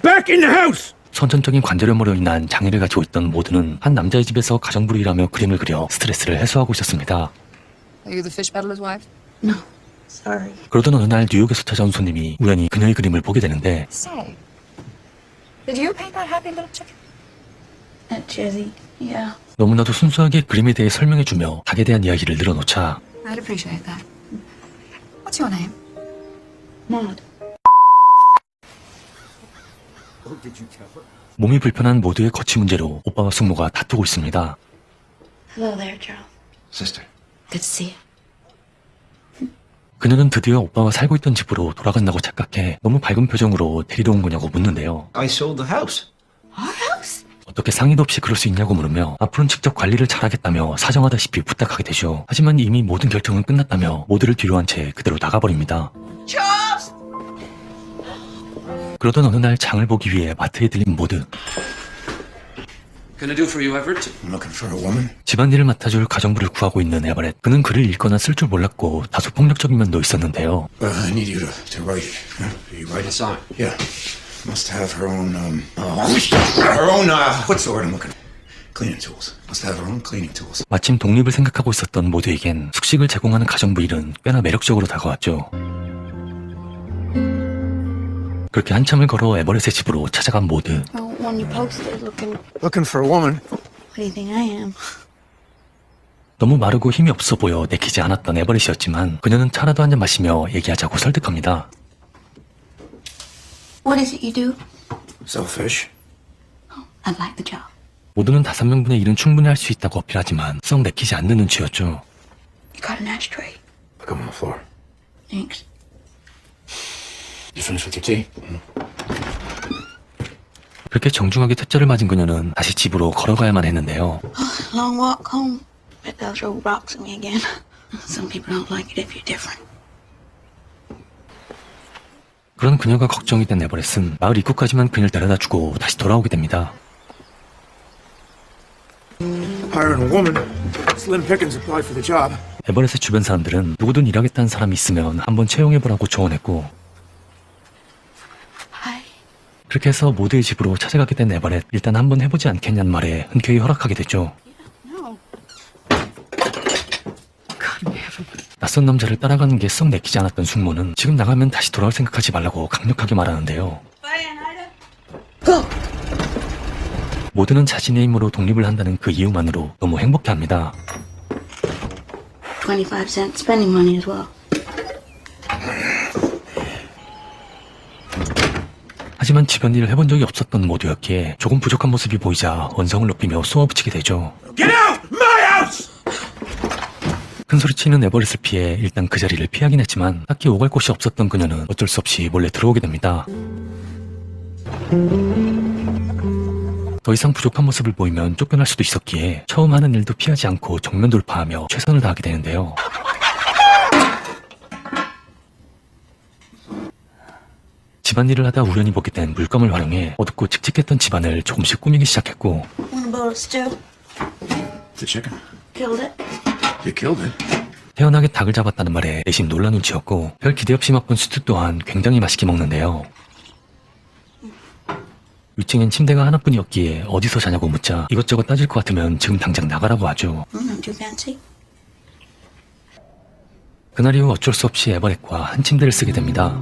Back in the house! 선천적인 관절염으로 인한 장애를 가지고 있던 모두는 한 남자의 집에서 가정부를 일하며 그림을 그려 스트레스를 해소하고 있었습니다. Are you the fish peddler's wife? No, sorry. 그러던 어느 날 뉴욕에서 찾아온 손님이 우연히 그녀의 그림을 보게 되는데 Say, did you paint that happy little chicken? At Jersey, yeah. 너무나도 순수하게 그림에 대해 설명해주며 닭에 대한 이야기를 늘어놓자 I'd appreciate that. What's your name? Maud. 몸이 불편한 모두의 거치 문제로 오빠와 숙모가 다투고 있습니다. Hello there, Charles. Sister. Good to see you. 그녀는 드디어 오빠와 살고 있던 집으로 돌아간다고 착각해 너무 밝은 표정으로 데리러 온 거냐고 묻는데요. I sold the house. Our house? 어떻게 상의도 없이 그럴 수 있냐고 물으며 앞으로는 직접 관리를 잘하겠다며 사정하다시피 부탁하게 되죠. 하지만 이미 모든 결정은 끝났다며 모두를 뒤로한 채 그대로 나가버립니다. Charles! 그러던 어느 날 장을 보기 위해 마트에 들린 모두. Can I do for you, Everett? I'm looking for a woman. 집안일을 맡아줄 가정부를 구하고 있는 에버렛. 그는 글을 읽거나 쓸 줄 몰랐고 다소 폭력적인 면도 있었는데요. I need you to write it. You write it? Sign. Yeah. Must have her own, what's the word I'm looking for? Cleaning tools. Must have her own cleaning tools. 마침 독립을 생각하고 있었던 모두에겐 숙식을 제공하는 가정부 일은 꽤나 매력적으로 다가왔죠. 그렇게 한참을 걸어 에버렛의 집으로 찾아간 모두. Well, when you posted Looking for a woman. what do you think I am? 너무 마르고 힘이 없어 보여 내키지 않았던 에버렛이었지만 그녀는 차라도 한잔 마시며 얘기하자고 설득합니다. What is it you do? Sell fish. I'd like the job. 모두는 5명분의 일은 충분히 할 수 있다고 어필하지만 썩 내키지 않는 눈치였죠. You got an ashtray. Put them on the floor. Thanks. You finished with your tea? 그렇게 정중하게 퇴짜를 맞은 그녀는 다시 집으로 걸어가야만 했는데요. Long walk home. Bet they'll throw rocks at me again. Some people don't like it if you're different. 그런 그녀가 걱정이 된 에버렛은 마을 입구까지만 그녀를 데려다주고 다시 돌아오게 됩니다. Hiring a woman. Slim Pickens applied for the job. 에버렛의 주변 사람들은 누구든 일하겠다는 사람이 있으면 한번 채용해보라고 조언했고 Hi. 그렇게 해서 모두의 집으로 찾아가게 된 에버렛. 일단 한번 해보지 않겠냐는 말에 흔쾌히 허락하게 되죠. No. 낯선 남자를 따라가는 게 썩 내키지 않았던 숙모는 지금 나가면 다시 돌아올 생각하지 말라고 강력하게 말하는데요. 모두는 자신의 힘으로 독립을 한다는 그 이유만으로 너무 행복해합니다. 25 cents spending money as well. 하지만 집안일을 해본 적이 없었던 모두였기에 조금 부족한 모습이 보이자 언성을 높이며 쏘아붙이게 되죠. Get out! My house! 큰소리치는 에버렛을 피해 일단 그 자리를 피하긴 했지만 딱히 오갈 곳이 없었던 그녀는 어쩔 수 없이 몰래 들어오게 됩니다. 더 이상 부족한 모습을 보이면 쫓겨날 수도 있었기에 처음 하는 일도 피하지 않고 정면 돌파하며 최선을 다하게 되는데요. 집안일을 하다 우연히 보게 된 물감을 활용해 어둡고 칙칙했던 집안을 조금씩 꾸미기 시작했고 Want a bowl of stew? The chicken. Killed it. You killed it. 태연하게 닭을 잡았다는 말에 내심 놀란 눈치였고 별 기대 없이 맛본 스튜 또한 굉장히 맛있게 먹는데요. 위층엔 침대가 하나뿐이었기에 어디서 자냐고 묻자 이것저것 따질 것 같으면 지금 당장 나가라고 하죠. Not too fancy. 그날 이후 어쩔 수 없이 에버렛과 한 침대를 쓰게 됩니다.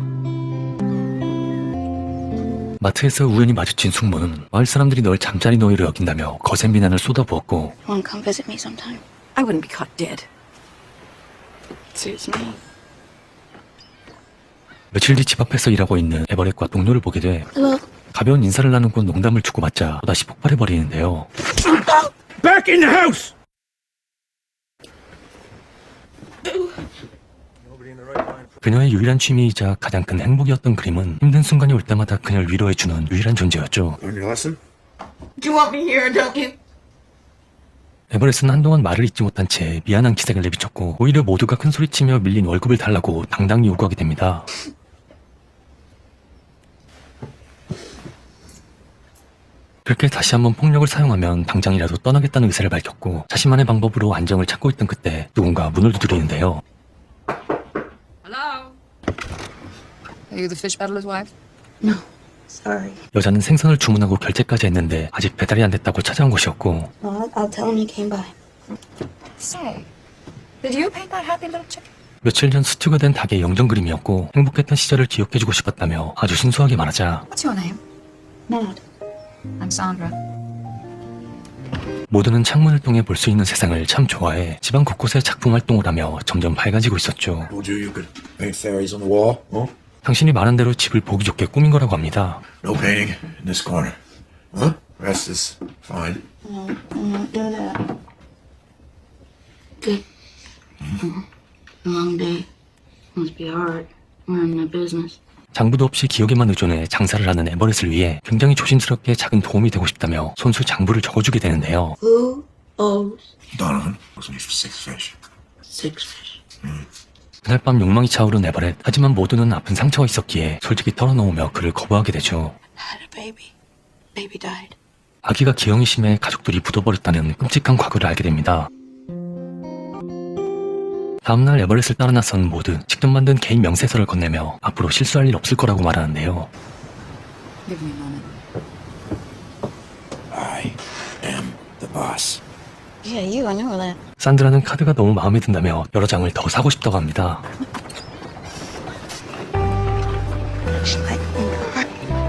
마트에서 우연히 마주친 숙모는 마을 사람들이 널 잠자리 노예로 여긴다며 거센 비난을 쏟아부었고 Want to come visit me sometime? I wouldn't be caught dead. Suits me. 며칠 뒤 집 앞에서 일하고 있는 에버렛과 동료를 보게 돼 Hello. 가벼운 인사를 나누고 농담을 주고받자 또다시 폭발해버리는데요. Back in the house! 그녀의 유일한 취미이자 가장 큰 행복이었던 그림은 힘든 순간이 올 때마다 그녀를 위로해주는 유일한 존재였죠. Learn your lesson? Do you want me here, don't you? 에버렛은 한동안 말을 잇지 못한 채 미안한 기색을 내비쳤고 오히려 모두가 큰소리치며 밀린 월급을 달라고 당당히 요구하게 됩니다. 그렇게 다시 한번 폭력을 사용하면 당장이라도 떠나겠다는 의사를 밝혔고 자신만의 방법으로 안정을 찾고 있던 그때 누군가 문을 두드리는데요. Hello? Are you the fish peddler's wife? No. Sorry. 여자는 생선을 주문하고 결제까지 했는데 아직 배달이 안 됐다고 찾아온 것이었고 No, I'll tell him you came by. Say, did you paint that happy little chicken? 며칠 전 스튜가 된 닭의 영정 그림이었고 행복했던 시절을 기억해주고 싶었다며 아주 순수하게 말하자 What's your name? Maud. I'm Sandra. 모두는 창문을 통해 볼 수 있는 세상을 참 좋아해 집안 곳곳에 작품 활동을 하며 점점 밝아지고 있었죠. Told you you could paint fairies on the wall. Huh? 당신이 말한 대로 집을 보기 좋게 꾸민 거라고 합니다. No painting in this corner. Huh? Rest is fine. No, I'm not doing that. Good. A long day. Must be hard. We're in the business. 장부도 없이 기억에만 의존해 장사를 하는 에버렛을 위해 굉장히 조심스럽게 작은 도움이 되고 싶다며 손수 장부를 적어주게 되는데요. Who owes Donovan owes me for 6 fish. 6 fish? 그날 밤 욕망이 차오른 에버렛. 하지만 모두는 아픈 상처가 있었기에 솔직히 털어놓으며 그를 거부하게 되죠. I had a baby. Baby died. 아기가 기형이 심해 가족들이 묻어버렸다는 끔찍한 과거를 알게 됩니다. 다음날 에버렛을 따라 나선 모두 직접 만든 개인 명세서를 건네며 앞으로 실수할 일 없을 거라고 말하는데요. Give me a moment. I am the boss. Yeah, you. I know that. 산드라는 카드가 너무 마음에 든다며 여러 장을 더 사고 싶다고 합니다.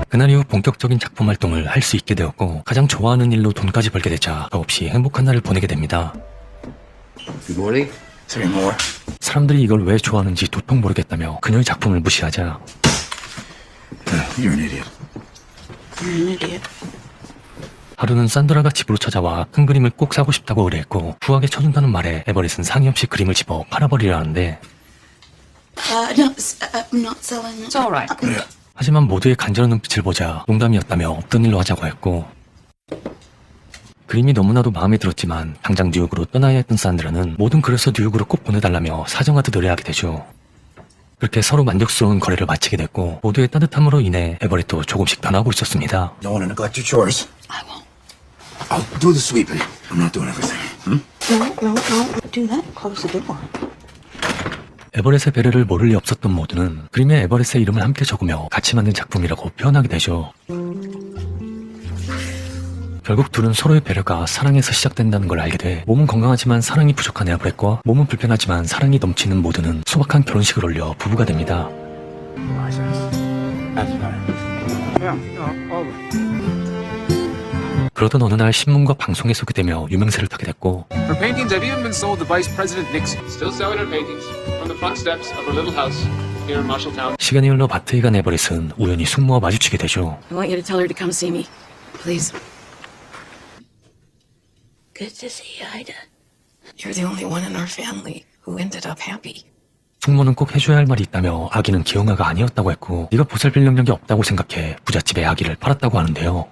그날 이후 본격적인 작품 활동을 할 수 있게 되었고 가장 좋아하는 일로 돈까지 벌게 되자 더없이 행복한 날을 보내게 됩니다. Good morning. Say more. 사람들이 이걸 왜 좋아하는지 도통 모르겠다며 그녀의 작품을 무시하자 You're an idiot. You're an idiot. 하루는 산드라가 집으로 찾아와 큰 그림을 꼭 사고 싶다고 의뢰했고 후하게 쳐준다는 말에 에버렛은 상의 없이 그림을 집어 팔아버리려는데 No, I'm not selling it. It's all right. Yeah. 하지만 모두의 간절한 눈빛을 보자 농담이었다며 없던 일로 하자고 했고 그림이 너무나도 마음에 들었지만 당장 뉴욕으로 떠나야 했던 산드라는 모든 그래서 뉴욕으로 꼭 보내달라며 사정하듯 의뢰하게 되죠. 그렇게 서로 만족스러운 거래를 마치게 됐고 모두의 따뜻함으로 인해 에버렛도 조금씩 변하고 있었습니다. Don't want to neglect your chores. I won't. I'll do the sweeping. I'm not doing everything. No, don't do that. Close the door. 에버렛의 배려를 모를 리 없었던 모두는 그림에 에버렛의 이름을 함께 적으며 같이 만든 작품이라고 표현하게 되죠. 결국 둘은 서로의 배려가 사랑에서 시작된다는 걸 알게 돼 몸은 건강하지만 사랑이 부족한 에버렛과 몸은 불편하지만 사랑이 넘치는 모두는 소박한 결혼식을 올려 부부가 됩니다. 그러던 어느 날 신문과 방송에 소개되며 유명세를 타게 됐고 Her paintings have even been sold to Vice President Nixon. Still selling her paintings from the front steps of her little house here in Marshalltown. 시간이 흘러 마트에 간 에버렛은 우연히 숙모와 마주치게 되죠. I want you to tell her to come see me. Please. Good to see you, Ida. You're the only one in our family who ended up happy. 숙모는 꼭 해줘야 할 말이 있다며 아기는 기형아가 아니었다고 했고 네가 보살필 능력이 없다고 생각해 부잣집에 아기를 팔았다고 하는데요.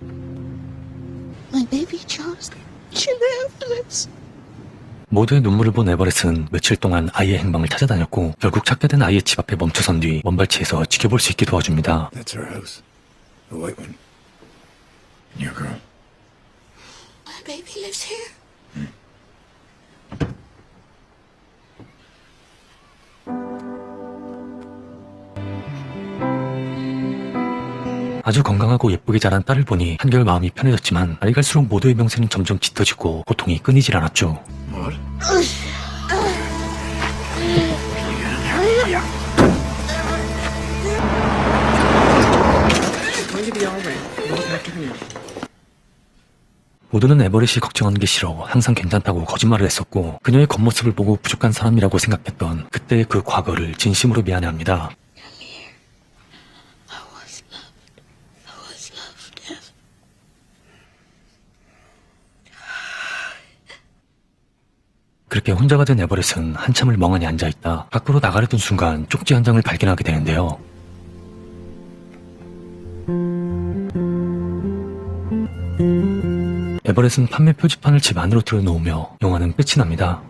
My baby chose. She lived this. 모두의 눈물을 본 에버렛은 며칠 동안 아이의 행방을 찾아다녔고 결국 찾게 된 아이의 집 앞에 멈춰선 뒤 먼발치에서 지켜볼 수 있게 도와줍니다. That's her house. The white one. Your girl. My baby lives here. 아주 건강하고 예쁘게 자란 딸을 보니 한결 마음이 편해졌지만 날이 갈수록 모두의 명세는 점점 짙어지고 고통이 끊이질 않았죠. What? 모두는 에버렛이 걱정하는 게 싫어 항상 괜찮다고 거짓말을 했었고 그녀의 겉모습을 보고 부족한 사람이라고 생각했던 그때의 그 과거를 진심으로 미안해합니다. I was loved. 그렇게 혼자가 된 에버렛은 한참을 멍하니 앉아있다 밖으로 나가려던 순간 쪽지 한 장을 발견하게 되는데요. 에버렛은 판매 표지판을 집 안으로 들여놓으며 영화는 끝이 납니다.